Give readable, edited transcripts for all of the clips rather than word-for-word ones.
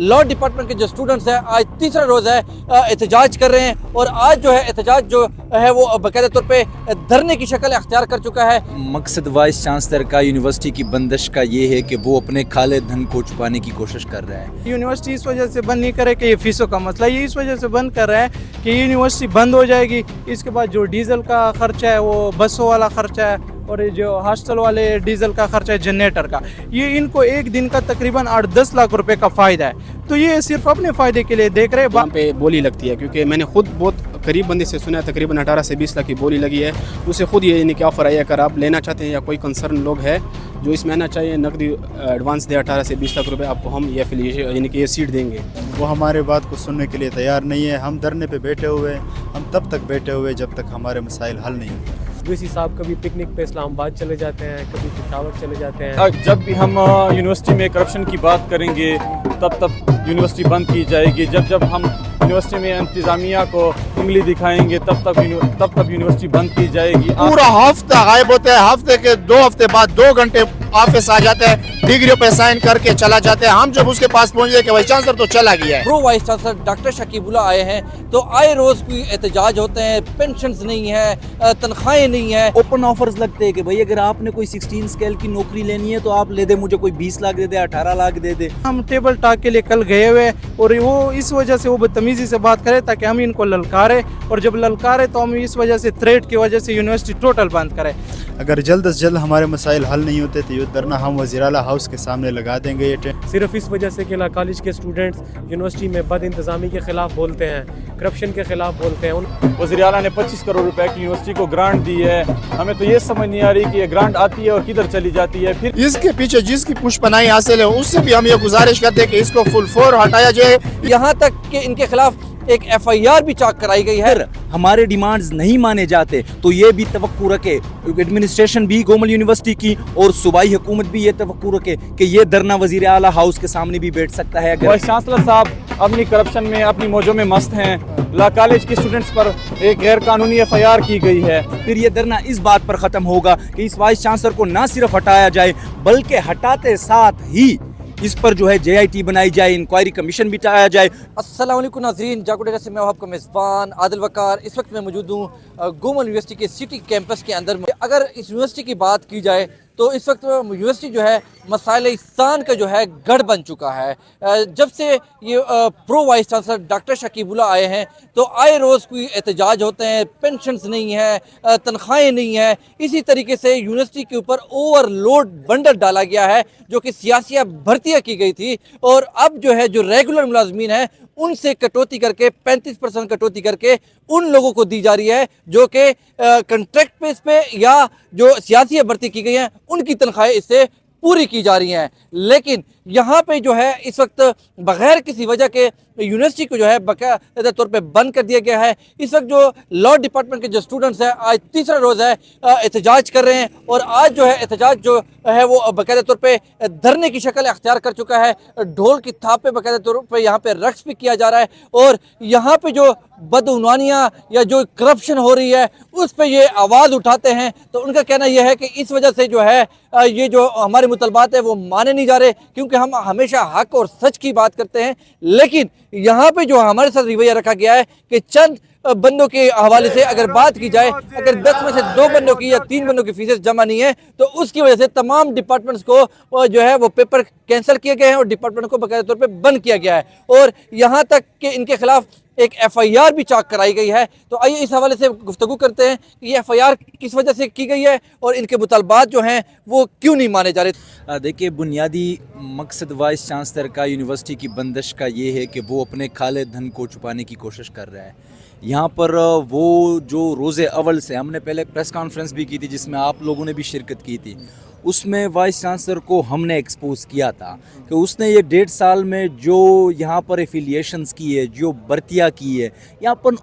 Law department के जो students हैं आज तीसरा रोज़ है एहतजाज कर रहे हैं और आज जो है एहतजाज जो है वो बाकायदा तौर पे धरने की शक्ल अख्तियार कर चुका है। मकसद वाइस चांसलर का यूनिवर्सिटी की बंदिश का ये है कि वो अपने काले धन को छुपाने की कोशिश कर रहा है। यूनिवर्सिटी इस वजह से बंद नहीं करे कि ये फीसों का मसला, ये इस वजह से बंद कर रहा है कि यूनिवर्सिटी बंद हो जाएगी, इसके बाद जो डीजल का खर्चा है वो बसों वाला खर्चा है और जो हॉस्टल वाले डीजल का खर्चा है जनरेटर का, ये इनको एक दिन का तकरीबन 8-10 लाख रुपए का फ़ायदा है। तो ये सिर्फ अपने फ़ायदे के लिए देख रहे हैं। वहाँ पे बोली लगती है क्योंकि मैंने खुद बहुत करीब बंदे से सुना है, तकरीबन 18 से 20 लाख की बोली लगी है। उसे खुद ये यानी कि ऑफर आई है, अगर आप लेना चाहते हैं या कोई कंसर्न लोग है जो इसमें आना चाहिए, नकदी एडवांस दे 18 से 20 लाख रुपए, आपको हम ये एफिलिएशन यानी कि ये सीट देंगे। वो हमारे बात को सुनने के लिए तैयार नहीं है। हम धरने पे बैठे हुए, हम तब तक बैठे हुए जब तक हमारे मसाइल हल नहीं होते। यूसी साहब कभी पिकनिक पे इस्लामाबाद चले जाते हैं, कभी पेशावर चले जाते हैं। जब भी हम यूनिवर्सिटी में करप्शन की बात करेंगे तब यूनिवर्सिटी बंद की जाएगी। जब हम यूनिवर्सिटी में इंतज़ामिया को उंगली दिखाएंगे तब यूनिवर्सिटी बंद की जाएगी। पूरा हफ्ता गायब होता है, हफ्ते के 2 हफ्ते बाद 2 घंटे ऑफिस आ जाते हैं, डिग्रियों पे साइन करके चला जाते हैं। हम जब उसके पास पहुंचे कि वाइस चांसलर तो चला गया है। प्रो वाइस चांसलर डॉक्टर शकीबुल्लाह आए हैं तो आए रोज़ कोई एहतजाज होते हैं, पेंशन्स नहीं है, तनख्वाहें नहीं है। ओपन ऑफर्स लगते हैं कि भाई अगर आपने कोई 16 स्केल की नौकरी लेनी है तो आप ले दे, मुझे कोई 20 लाख दे दे, 18 लाख दे दे। हम टेबल टॉक के लिए कल गए हुए और वो इस वजह से वो बदतमीजी से बात करे ताकि हम इनको ललकारे, और जब ललकारे तो हम इस वजह से थ्रेट की वजह से यूनिवर्सिटी टोटल बंद करें। अगर जल्द से जल्द हमारे मसाइल हल नहीं होते तो ये धरना हम वज़ीर आला हाउस के सामने लगा देंगे। ये टेंट सिर्फ इस वजह से कि ला कॉलेज के स्टूडेंट्स यूनिवर्सिटी में बद इंतज़ामी के ख़िलाफ़ बोलते हैं, करप्शन के ख़िलाफ़ बोलते हैं। वज़ीर आला ने 25 करोड़ रुपए की यूनिवर्सिटी को ग्रांट दी है। हमें तो ये समझ नहीं आ रही कि ये ग्रांट आती है और किधर चली जाती है। फिर इसके पीछे जिसकी पुष्पनाई हासिल है उससे भी हम ये गुजारिश करते हैं कि इसको फुल फोर हटाया जाए। यहाँ तक कि इनके खिलाफ एक FIR भी चाक कराई गई है। अगर हमारे डिमांड्स नहीं माने जाते तो ये भी तवक्कु रखे, एडमिनिस्ट्रेशन भी गोमल यूनिवर्सिटी की और सूबाई हुकूमत भी ये तवक्कु रखे कि ये धरना वज़ीर आला हाउस के सामने भी बैठ सकता है। वाइस चांसलर साहब अपनी करप्शन में अपनी मौजों में मस्त हैं। ला कॉलेज के स्टूडेंट्स पर एक गैर कानूनी FIR की गई है। फिर ये धरना इस बात पर ख़त्म होगा कि इस वाइस चांसलर को ना सिर्फ हटाया जाए बल्कि हटाते साथ ही इस पर जो है JIT बनाई जाए, इंक्वायरी कमीशन बिठाया जाए। अस्सलाम वालेकुम नाज़रीन, जागो डेरा से मैं आपका मेज़बान आदिल वकार। इस वक्त मैं मौजूद हूँ गोमल यूनिवर्सिटी के सिटी कैंपस के अंदर। अगर इस यूनिवर्सिटी की बात की जाए तो इस वक्त यूनिवर्सिटी जो है मसाइल इंसान का जो है गढ़ बन चुका है। जब से ये प्रो वाइस चांसलर डॉक्टर शकीबुल्लाह आए हैं तो आए रोज़ कोई एहतजाज होते हैं, पेंशन्स नहीं है, तनख्वाहें नहीं है। इसी तरीके से यूनिवर्सिटी के ऊपर ओवरलोड बंडल डाला गया है जो कि सियासिया भर्तियाँ की गई थी और अब जो है जो रेगुलर मुलाजमीन है उनसे कटौती करके 35% कटौती करके उन लोगों को दी जा रही है जो कि कंट्रैक्ट बेस पे या जो सियासी भर्ती की गई हैं उनकी तनख्वाहें इससे पूरी की जा रही हैं। लेकिन यहाँ पे जो है इस वक्त बग़ैर किसी वजह के यूनिवर्सिटी को जो है बाकायदा तौर पे बंद कर दिया गया है। इस वक्त जो लॉ डिपार्टमेंट के जो स्टूडेंट्स हैं आज तीसरा रोज़ है एहतजाज कर रहे हैं और आज जो है एहतजाज जो है वो बाकायदा तौर पे धरने की शक्ल अख्तियार कर चुका है। ढोल की थाप पे बाकायदा तौर पे यहाँ पे रक्स भी किया जा रहा है और यहाँ पे जो बदउनवानियाँ या जो करप्शन हो रही है उस पर ये आवाज़ उठाते हैं। तो उनका कहना यह है कि इस वजह से जो है ये जो हमारे मुतलबात है वो माने नहीं जा रहे, क्योंकि हम हमेशा हक और सच की बात करते हैं। लेकिन यहाँ पे जो हमारे साथ रवैया रखा गया है कि चंद बंदों के हवाले से अगर बात की जाए, अगर 10 में से 2 बंदों की या 3 बंदों की फीसें जमा नहीं है तो उसकी वजह से तमाम डिपार्टमेंट्स को जो है वो पेपर कैंसिल किए गए हैं और डिपार्टमेंट को बाकायदा तौर पे बंद किया गया है और यहाँ तक कि इनके खिलाफ एक FIR भी चाक कराई गई है। तो आइए इस हवाले से गुफ्तगू करते हैं कि ये FIR किस वजह से की गई है और इनके मुतालबात जो हैं वो क्यों नहीं माने जा रहे। देखिए, बुनियादी मकसद वाइस चांसलर का यूनिवर्सिटी की बंदिश का ये है कि वो अपने काले धन को छुपाने की कोशिश कर रहा है। यहाँ पर वो जो रोज़े अव्वल से हमने पहले प्रेस कॉन्फ्रेंस भी की थी जिसमें आप लोगों ने भी शिरकत की थी, उसमें वाइस चांसलर को हमने एक्सपोज किया था कि उसने ये 1.5 साल में जो यहाँ पर एफिलिएशंस की है, जो भर्तियाँ की है, यहाँ पर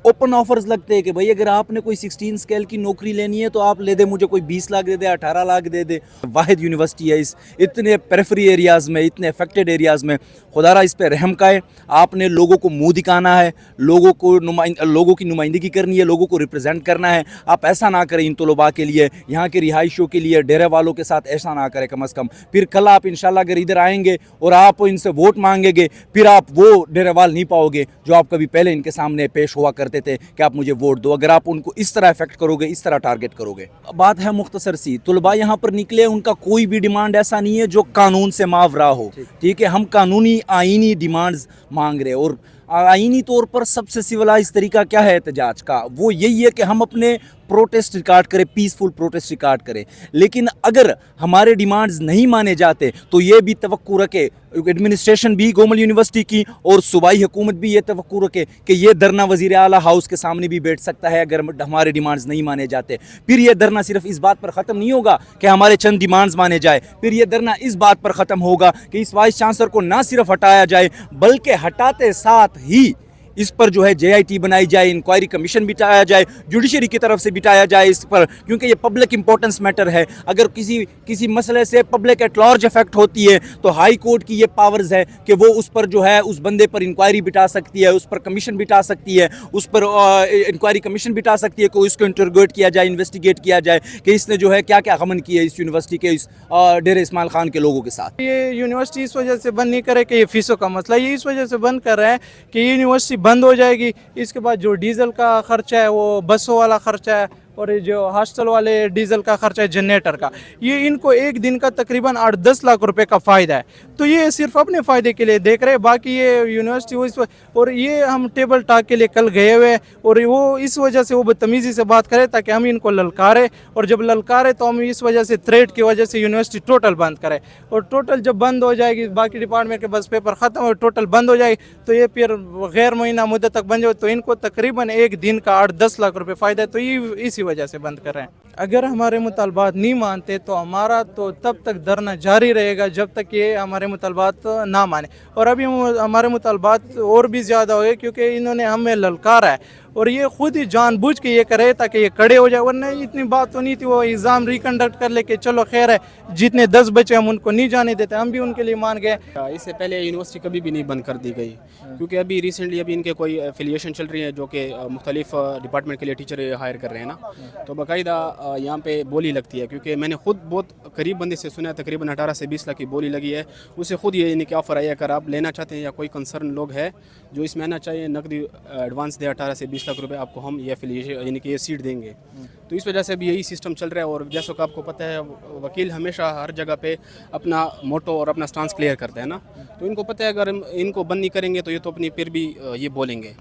ओपन ऑफर्स लगते हैं कि भाई अगर आपने कोई 16 स्केल की नौकरी लेनी है तो आप ले दे, मुझे कोई 20 लाख दे दे, 18 लाख दे दे। वाहिद यूनिवर्सिटी है इस इतने पेरिफेरी एरियाज़ में, इतने अफेक्टेड एरियाज़ में, खुदारा इस पर रहम का है। आपने लोगों को मुँह दिखाना है, लोगों की नुमाइंदगी करनी है, लोगों को रिप्रेजेंट करना है। आप ऐसा ना करें इन तलबा के लिए, यहाँ के रिहाइशों के लिए, डेरे वालों والوں کے ساتھ ایسا نہ کرے کم از کم. پھر کل آپ انشاءاللہ اگر ادھر آئیں گے اور آپ ان سے ووٹ مانگیں گے پھر آپ وہ ڈیرے وال نہیں پاؤ گے جو آپ کبھی پہلے ان کے سامنے پیش ہوا کرتے تھے کہ آپ مجھے ووٹ دو. اگر آپ ان کو اس طرح افیکٹ کرو گے, اس طرح ٹارگٹ کرو گے. بات ہے مختصر سی, طلباء یہاں پر نکلے, ان کا کوئی بھی ڈیمانڈ ایسا نہیں ہے جو قانون سے ماورا ہو. ٹھیک ہے, ہم قانونی آئینی ڈیمانڈز مانگ رہے, اور آئینی طور پر سب سے سیولائز طریقہ کیا ہے احتجاج کا, وہ یہی ہے کہ ہم اپنے پروٹیسٹ ریکارڈ کریں, پیسفل پروٹیسٹ ریکارڈ کریں. لیکن اگر ہمارے ڈیمانڈز نہیں مانے جاتے تو یہ بھی توقع رکھے ایڈمنسٹریشن بھی گومل یونیورسٹی کی اور صوبائی حکومت بھی یہ توقع رکھے کہ یہ دھرنا وزیر اعلیٰ ہاؤس کے سامنے بھی بیٹھ سکتا ہے اگر ہمارے ڈیمانڈز نہیں مانے جاتے. پھر یہ دھرنا صرف اس بات پر ختم نہیں ہوگا کہ ہمارے چند ڈیمانڈز مانے جائے, پھر یہ دھرنا اس بات پر ختم ہوگا کہ اس وائس چانسلر کو نہ صرف ہٹایا جائے بلکہ ہٹاتے ساتھ ہی اس پر جو ہے JIT بنائی جائے, انکوائری کمیشن بٹھایا جائے, جوڈیشری کی طرف سے بٹھایا جائے اس پر, کیونکہ یہ پبلک امپورٹنس میٹر ہے. اگر کسی مسئلے سے پبلک ایٹ لارج افیکٹ ہوتی ہے تو ہائی کورٹ کی یہ پاورز ہے کہ وہ اس پر جو ہے اس بندے پر انکوائری بٹھا سکتی ہے, اس پر کمیشن بٹھا سکتی ہے, اس پر انکوائری کمیشن بٹھا سکتی ہے کہ اس کو انٹروگیٹ کیا جائے, انویسٹیگیٹ کیا جائے کہ اس نے جو ہے کیا کیا غمن کیا ہے اس یونیورسٹی کے, اس ڈیرہ اسماعیل خان کے لوگوں کے ساتھ. یہ یونیورسٹی اس وجہ سے بند نہیں کرے کہ یہ فیسوں کا مسئلہ, یہ اس وجہ سے بند کر رہے ہیں کہ یہ یونیورسٹی بند ہو جائے گی. اس کے بعد جو ڈیزل کا خرچہ ہے وہ بسوں والا خرچہ ہے, اور جو ہاسٹل والے ڈیزل کا خرچہ ہے جنریٹر کا, یہ ان کو ایک دن کا تقریباً 8-10 لاکھ روپے کا فائدہ ہے. تو یہ صرف اپنے فائدے کے لیے دیکھ رہے, باقی یہ یونیورسٹی اور یہ ہم ٹیبل ٹاک کے لیے کل گئے ہوئے, اور وہ اس وجہ سے وہ بدتمیزی سے بات کرے تاکہ ہم ان کو للکارے, اور جب للکارے تو ہم اس وجہ سے تھریٹ کی وجہ سے یونیورسٹی ٹوٹل بند کرے, اور ٹوٹل جب بند ہو جائے گی, باقی ڈپارٹمنٹ کے بس پیپر ختم ہو ٹوٹل بند ہو جائے گی, تو یہ پھر غیر مہینہ مدت تک بند ہو, تو ان کو تقریباً ایک دن کا 8-10 لاکھ روپے فائدہ ہے. تو یہ اسی وجہ سے بند کر رہے ہیں. اگر ہمارے مطالبات نہیں مانتے تو ہمارا تو تب تک دھرنا جاری رہے گا جب تک یہ ہمارے مطالبات نہ مانے, اور ابھی ہمارے مطالبات اور بھی زیادہ ہوئے کیونکہ انہوں نے ہمیں للکارا ہے, اور یہ خود ہی جان بوجھ کے یہ کرے تاکہ یہ کڑے ہو جائے, ورنہ اتنی بات تو نہیں تھی. وہ ایگزام ریکنڈکٹ کر لے کے چلو خیر ہے, جتنے 10 بچے ہم ان کو نہیں جانے دیتے, ہم بھی ان کے لیے مان گئے. اس سے پہلے یونیورسٹی کبھی بھی نہیں بند کر دی گئی, کیونکہ ابھی ریسنٹلی ان کے کوئی ایفیلیشن چل رہی ہے جو کہ مختلف ڈپارٹمنٹ کے لیے ٹیچر ہائر کر رہے ہیں نا, تو باقاعدہ یہاں پہ بولی لگتی ہے. کیونکہ میں نے خود بہت قریب بندے سے سنا ہے, تقریباً 18 سے 20 لاکھ کی بولی لگی ہے. اسے خود یہ یعنی کہ آفر آئی ہے, اگر آپ لینا چاہتے ہیں یا کوئی کنسرن لوگ ہے جو اس میں آنا چاہیے, نقدی ایڈوانس دے 18 سے 20 لاکھ روپے, آپ کو ہم یہ ایفیلیشن یعنی کہ یہ سیٹ دیں گے. تو اس وجہ سے بھی یہی سسٹم چل رہا ہے. اور جیسا کہ آپ کو پتہ ہے وکیل ہمیشہ ہر جگہ پہ اپنا موٹو اور اپنا سٹانس کلیئر کرتا ہے نا, تو ان کو پتہ ہے اگر ان کو بند نہیں کریں گے تو یہ تو اپنی پھر بھی یہ بولیں گے.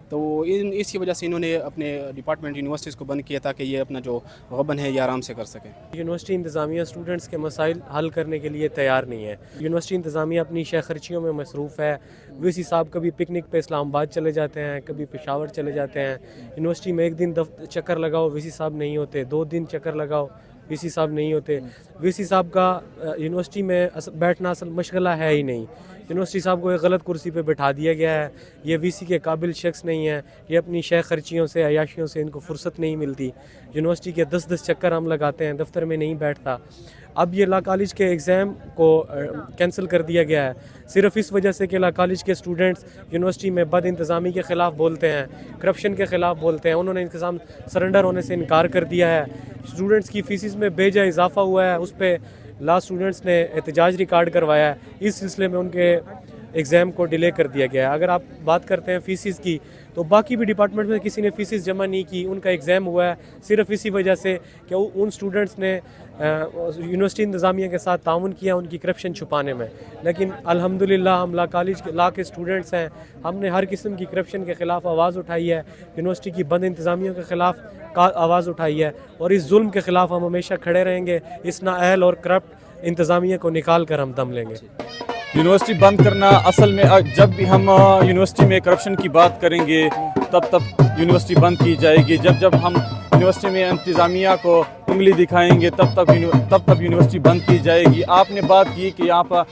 تو اسی وجہ سے انہوں نے اپنے ڈپارٹمنٹ یونیورسٹیز کو بند کیا تاکہ یہ اپنا جو غبن ہے یہ آرام سے کر سکیں. یونیورسٹی انتظامیہ اسٹوڈنٹس کے مسائل حل کرنے کے لیے تیار نہیں ہے. یونیورسٹی انتظامیہ اپنی شے خرچیوں میں مصروف ہے. وی سی صاحب کبھی پکنک پہ اسلام آباد چلے جاتے ہیں, کبھی پشاور چلے جاتے ہیں. یونیورسٹی میں ایک دن چکر لگاؤ وی سی صاحب نہیں ہوتے, 2 دن چکر لگاؤ وی سی صاحب نہیں ہوتے. وی سی صاحب کا یونیورسٹی میں بیٹھنا اصل مشغلہ ہے ہی نہیں. یونیورسٹی صاحب کو ایک غلط کرسی پہ بٹھا دیا گیا ہے. یہ وی سی کے قابل شخص نہیں ہے. یہ اپنی شے خرچیوں سے عیاشیوں سے ان کو فرصت نہیں ملتی. یونیورسٹی کے 10 چکر ہم لگاتے ہیں, دفتر میں نہیں بیٹھتا. اب یہ لا کالج کے ایگزام کو کینسل کر دیا گیا ہے صرف اس وجہ سے کہ لا کالج کے اسٹوڈنٹس یونیورسٹی میں بد انتظامی کے خلاف بولتے ہیں, کرپشن کے خلاف بولتے ہیں. انہوں نے انتظام سرنڈر ہونے سے انکار کر دیا ہے. اسٹوڈنٹس کی فیسز میں بے جا اضافہ ہوا ہے, اس پہ لا اسٹوڈنٹس نے احتجاج ریکارڈ کروایا ہے. اس سلسلے میں ان کے ایگزام کو ڈیلے کر دیا گیا ہے. اگر آپ بات کرتے ہیں فیسز کی تو باقی بھی ڈپارٹمنٹ میں کسی نے فیسز جمع نہیں کی, ان کا ایگزام ہوا ہے صرف اسی وجہ سے کہ ان اسٹوڈنٹس نے یونیورسٹی انتظامیہ کے ساتھ تعاون کیا ان کی کرپشن چھپانے میں. لیکن الحمدللہ ہم لا کالج لا کے اسٹوڈنٹس ہیں, ہم نے ہر قسم کی کرپشن کے خلاف آواز اٹھائی ہے, یونیورسٹی کی بند انتظامیہ کے خلاف آواز اٹھائی ہے, اور اس ظلم کے خلاف ہم ہمیشہ کھڑے رہیں گے. اس نااہل اور کرپٹ انتظامیہ کو نکال کر ہم دم لیں گے. یونیورسٹی بند کرنا اصل میں جب بھی ہم یونیورسٹی میں کرپشن کی بات کریں گے تب یونیورسٹی بند کی جائے گی. جب ہم یونیورسٹی میں انتظامیہ کو انگلی دکھائیں گے تب یونیورسٹی بند کی جائے گی. آپ نے بات کی کہ یہاں پر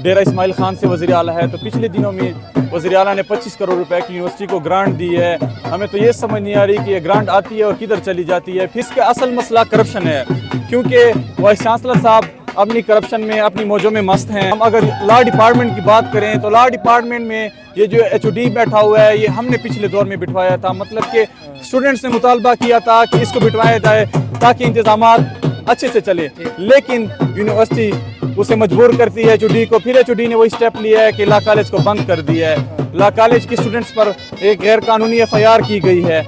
ڈیرہ اسماعیل خان سے وزیر اعلیٰ ہے, تو پچھلے دنوں میں وزیر اعلیٰ نے 25 کروڑ روپے کی یونیورسٹی کو گرانٹ دی ہے. ہمیں تو یہ سمجھ نہیں آ رہی کہ یہ گرانٹ آتی ہے اور کدھر چلی جاتی ہے. پھر اس کا اصل مسئلہ کرپشن ہے, کیونکہ وائس چانسلر صاحب اپنی کرپشن میں اپنی موجوں میں مست ہیں. ہم اگر لا ڈپارٹمنٹ کی بات کریں تو لا ڈپارٹمنٹ میں یہ جو HOD بیٹھا ہوا ہے یہ ہم نے پچھلے دور میں بٹھوایا تھا. مطلب کہ اسٹوڈنٹس نے مطالبہ کیا تھا کہ اس کو بٹھوایا جائے تاکہ انتظامات अच्छे से चले, लेकिन यूनिवर्सिटी उसे मजबूर करती है HOD को। फिर HOD ने वही स्टेप लिया है कि ला कॉलेज को बंद कर दिया है। ला कॉलेज के स्टूडेंट्स पर एक गैर कानूनी FIR की गई है।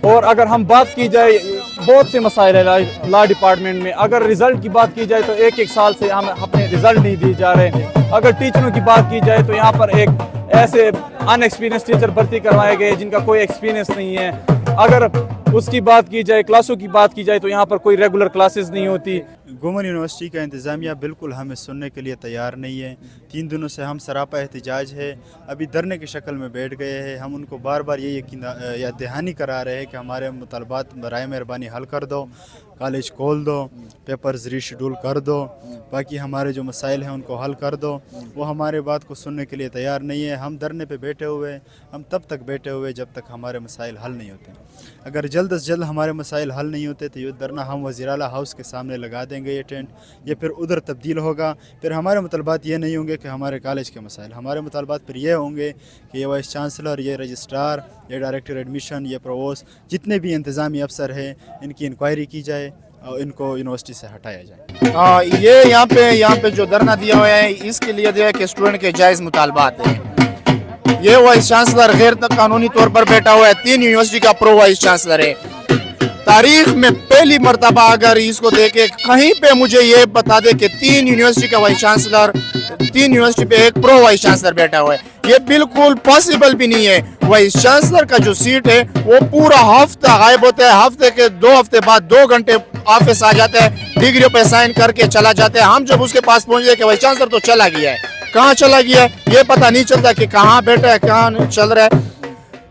और अगर हम बात की जाए, बहुत से मसाइल है लॉ डिपार्टमेंट में। अगर रिज़ल्ट की बात की जाए तो एक साल से हम अपने रिज़ल्ट नहीं दिए जा रहे। अगर टीचरों की बात की जाए तो यहाँ पर एक ऐसे अनएक्सपीरियंस टीचर भर्ती करवाए गए जिनका कोई एक्सपीरियंस नहीं है। अगर उसकी बात की जाए, क्लासों की बात की जाए तो यहाँ पर कोई रेगुलर क्लासेस नहीं होती। गोमन यूनिवर्सिटी का इंतज़ामिया बिल्कुल हमें सुनने के लिए तैयार नहीं है। 3 दिनों से हम सरापा एहतजाज है, अभी धरने की शक्ल में बैठ गए हैं। हम उनको बार बार ये याद दहानी करा रहे हैं कि हमारे मुतालबात बराए मेहरबानी हल कर दो, कॉलेज खोल दो, पेपर्स रीशेड्यूल कर दो, बाकी हमारे जो मसाइल हैं उनको हल कर दो। वो हमारे बात को सुनने के लिए तैयार नहीं है। हम धरने पे बैठे हुए, हम तब तक बैठे हुए जब तक हमारे मसाइल हल नहीं होते। अगर जल्द से जल्द हमारे मसाइल हल नहीं होते तो ये धरना हम वज़ीर आला हाउस के सामने लगा देंगे। ये टेंट ये फिर उधर तब्दील होगा। फिर हमारे मुतालबात ये नहीं होंगे कि हमारे कॉलेज के मसाइल, हमारे मुतालबात फिर ये होंगे कि ये वाइस चांसलर, ये रजिस्ट्रार, ये डायरेक्टर एडमिशन, ये प्रोवोस्ट, जितने भी इंतज़ामी अफसर हैं इनकी इंक्वायरी की जाए और इनको यूनिवर्सिटी से हटाया जाए। ये यहाँ पे जो धरना दिया हुआ है इसके लिए दिया है कि स्टूडेंट के जायज़ मुतालबात हैं। ये वाइस चांसलर गैर कानूनी तौर पर बैठा हुआ है। 3 यूनिवर्सिटी का प्रो वाइस चांसलर है। तारीख में पहली मर्तबा अगर इसको देखे कहीं पे मुझे ये बता दे कि 3 यूनिवर्सिटी का वाइस चांसलर, 3 यूनिवर्सिटी पे एक प्रो वाइस चांसलर बैठा हुआ है, ये बिल्कुल पॉसिबल भी नहीं है। वाइस चांसलर का जो सीट है वो पूरा हफ्ता गायब होता है। हफ्ते के 2 हफ्ते बाद 2 घंटे ऑफिस आ जाता है, डिग्रियों पे साइन करके चला जाता है। हम जब उसके पास पहुंचे कि वाइस चांसलर तो चला गया है, कहाँ चला गया है ये पता नहीं चलता कि कहाँ बैठा है, कहाँ नहीं चल रहा है।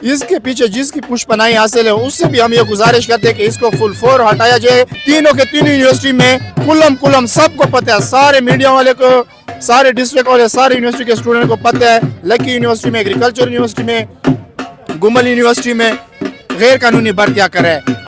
इसके पीछे जिसकी पुष्पनाई हासिल है उससे भी हम ये गुजारिश करते हैं कि इसको फुल फोर हटाया जाए। तीनों के तीनों यूनिवर्सिटी में कुलम सबको पता है, सारे मीडिया वाले को, सारे डिस्ट्रिक्ट वाले, सारे यूनिवर्सिटी के स्टूडेंट को पता है। लकी यूनिवर्सिटी में, एग्रीकल्चर यूनिवर्सिटी में, गुमल यूनिवर्सिटी में गैर कानूनी भर्तियाँ कर रहे हैं।